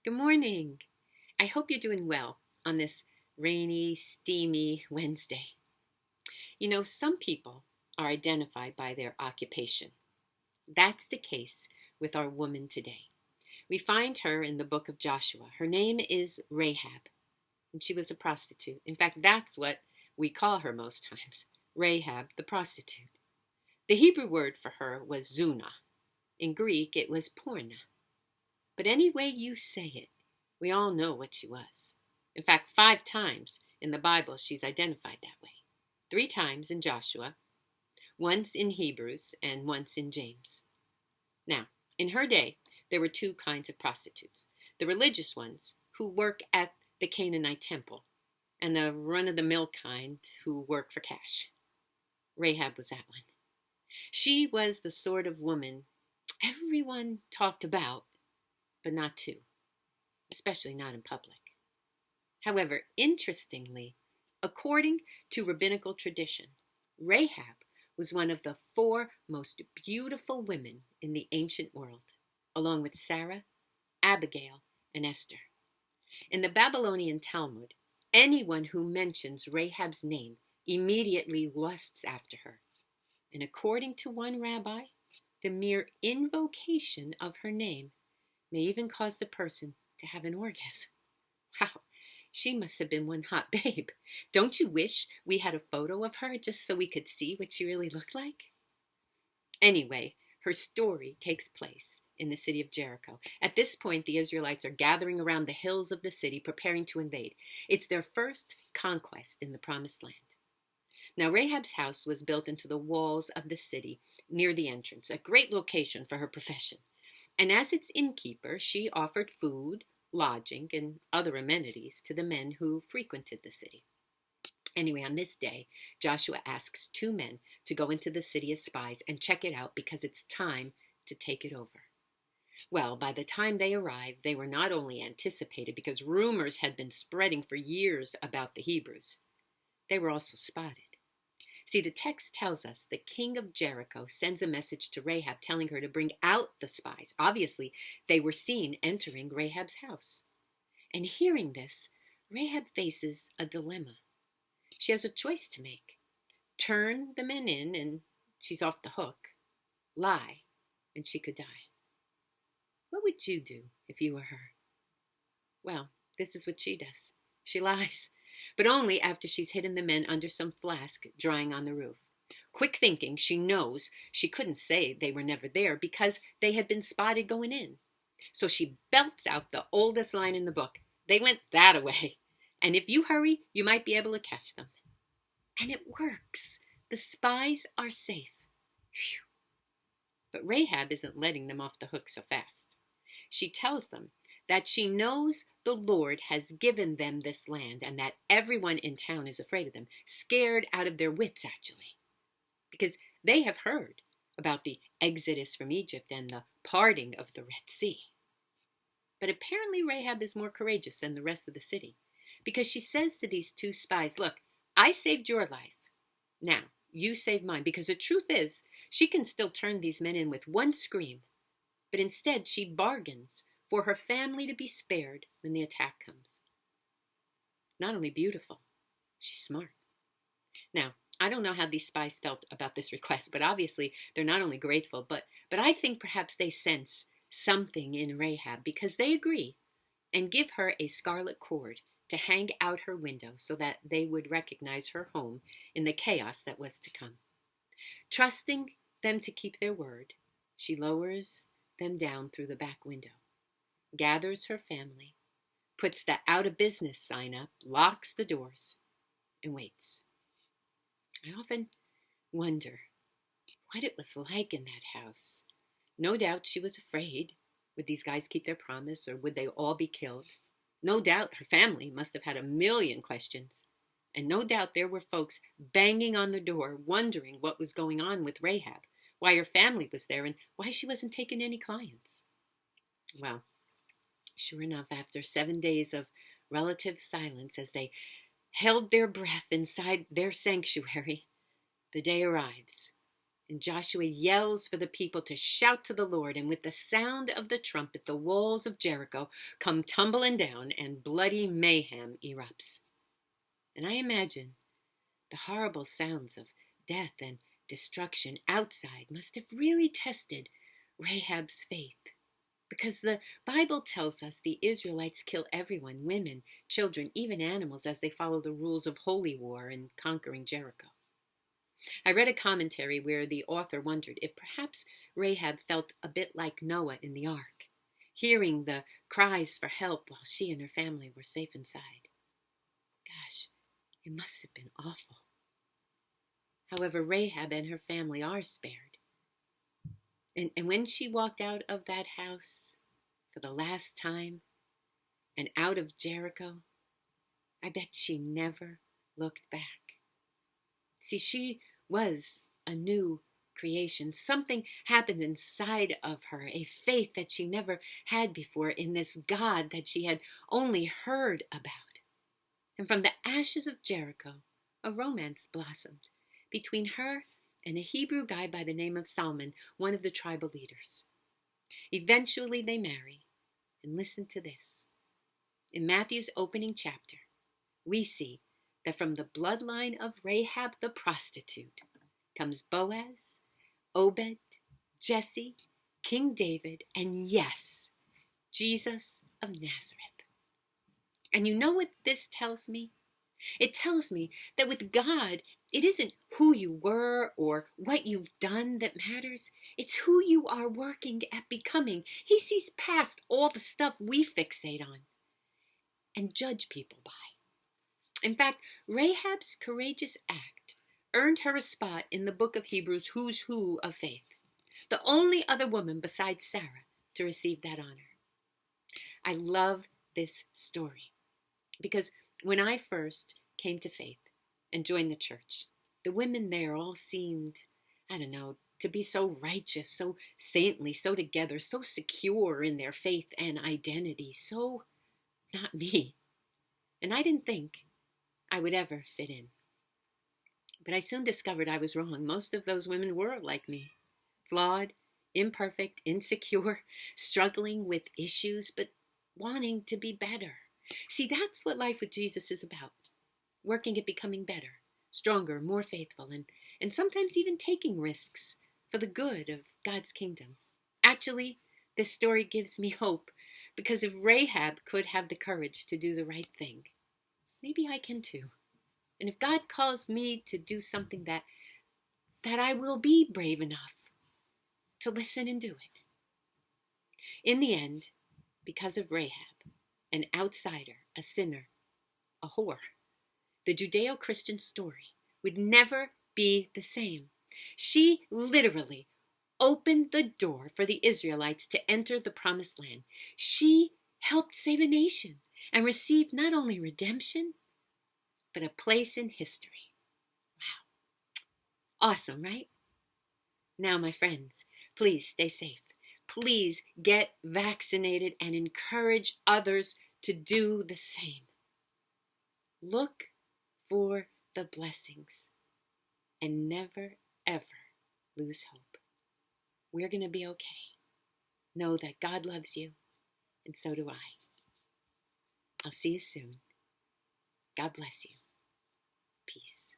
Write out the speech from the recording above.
Good morning. I hope you're doing well on this rainy, steamy Wednesday. You know, some people are identified by their occupation. That's the case with our woman today. We find her in the book of Joshua. Her name is Rahab, and she was a prostitute. In fact, that's what we call her most times, Rahab the prostitute. The Hebrew word for her was zuna. In Greek, it was porna. But any way you say it, we all know what she was. In fact, 5 times in the Bible she's identified that way. 3 times in Joshua, once in Hebrews, and once in James. Now, in her day, there were 2 kinds of prostitutes. The religious ones, who work at the Canaanite temple, and the run-of-the-mill kind who work for cash. Rahab was that one. She was the sort of woman everyone talked about, but not to, especially not in public. However, interestingly, according to rabbinical tradition, Rahab was one of the 4 most beautiful women in the ancient world, along with Sarah, Abigail, and Esther. In the Babylonian Talmud, anyone who mentions Rahab's name immediately lusts after her. And according to one rabbi, the mere invocation of her name may even cause the person to have an orgasm. Wow, she must have been one hot babe. Don't you wish we had a photo of her just so we could see what she really looked like? Anyway, her story takes place in the city of Jericho. At this point, the Israelites are gathering around the hills of the city, preparing to invade. It's their first conquest in the Promised Land. Now, Rahab's house was built into the walls of the city near the entrance, a great location for her profession. And as its innkeeper, she offered food, lodging, and other amenities to the men who frequented the city. Anyway, on this day, Joshua asks 2 men to go into the city as spies and check it out because it's time to take it over. Well, by the time they arrived, they were not only anticipated because rumors had been spreading for years about the Hebrews, they were also spotted. See, the text tells us the king of Jericho sends a message to Rahab telling her to bring out the spies. Obviously, they were seen entering Rahab's house. And hearing this, Rahab faces a dilemma. She has a choice to make. Turn the men in and she's off the hook. Lie and she could die. What would you do if you were her? Well, this is what she does. She lies, but only after she's hidden the men under some flask drying on the roof. Quick thinking, she knows she couldn't say they were never there because they had been spotted going in. So she belts out the oldest line in the book. They went that away. And if you hurry, you might be able to catch them. And it works. The spies are safe. Phew. But Rahab isn't letting them off the hook so fast. She tells them that she knows the Lord has given them this land and that everyone in town is afraid of them, scared out of their wits, actually, because they have heard about the exodus from Egypt and the parting of the Red Sea. But apparently Rahab is more courageous than the rest of the city because she says to these 2 spies, look, I saved your life. Now, you save mine, because the truth is she can still turn these men in with one scream, but instead she bargains for her family to be spared when the attack comes. Not only beautiful, she's smart. Now, I don't know how these spies felt about this request, but obviously they're not only grateful, but I think perhaps they sense something in Rahab because they agree and give her a scarlet cord to hang out her window so that they would recognize her home in the chaos that was to come. Trusting them to keep their word, she lowers them down through the back window, gathers her family, puts the out of business sign up, locks the doors, and waits. I often wonder what it was like in that house. No doubt she was afraid. Would these guys keep their promise, or would they all be killed? No doubt her family must have had a million questions. And no doubt there were folks banging on the door, wondering what was going on with Rahab, why her family was there, and why she wasn't taking any clients. Well, sure enough, after 7 days of relative silence as they held their breath inside their sanctuary, the day arrives And Joshua yells for the people to shout to the Lord, and with the sound of the trumpet, the walls of Jericho come tumbling down, and bloody mayhem erupts. And I imagine the horrible sounds of death and destruction outside must have really tested Rahab's faith. Because the Bible tells us the Israelites kill everyone, women, children, even animals, as they follow the rules of holy war in conquering Jericho. I read a commentary where the author wondered if perhaps Rahab felt a bit like Noah in the ark, hearing the cries for help while she and her family were safe inside. Gosh, it must have been awful. However, Rahab and her family are spared. And when she walked out of that house for the last time and out of Jericho, I bet she never looked back. See, she was a new creation. Something happened inside of her, a faith that she never had before in this God that she had only heard about. And from the ashes of Jericho, a romance blossomed between her and a Hebrew guy by the name of Salmon, one of the tribal leaders. Eventually they marry, and listen to this. In Matthew's opening chapter, we see that from the bloodline of Rahab the prostitute comes Boaz, Obed, Jesse, King David, and yes, Jesus of Nazareth. And you know what this tells me? It tells me that with God, it isn't who you were or what you've done that matters. It's who you are working at becoming. He sees past all the stuff we fixate on and judge people by. In fact, Rahab's courageous act earned her a spot in the book of Hebrews' Who's Who of Faith, the only other woman besides Sarah to receive that honor. I love this story because when I first came to faith and joined the church, the women there all seemed, to be so righteous, so saintly, so together, so secure in their faith and identity, so not me. And I didn't think I would ever fit in. But I soon discovered I was wrong. Most of those women were like me, flawed, imperfect, insecure, struggling with issues, but wanting to be better. See, that's what life with Jesus is about. Working at becoming better, stronger, more faithful, and sometimes even taking risks for the good of God's kingdom. Actually, this story gives me hope, because if Rahab could have the courage to do the right thing, maybe I can too. And if God calls me to do something that I will be brave enough to listen and do it. In the end, because of Rahab, an outsider, a sinner, a whore, the Judeo-Christian story would never be the same. She literally opened the door for the Israelites to enter the promised land. She helped save a nation and receive not only redemption, but a place in history. Wow. Awesome, right? Now, my friends, please stay safe. Please get vaccinated and encourage others to do the same. Look for the blessings and never, ever lose hope. We're going to be okay. Know that God loves you, and so do I. I'll see you soon. God bless you. Peace.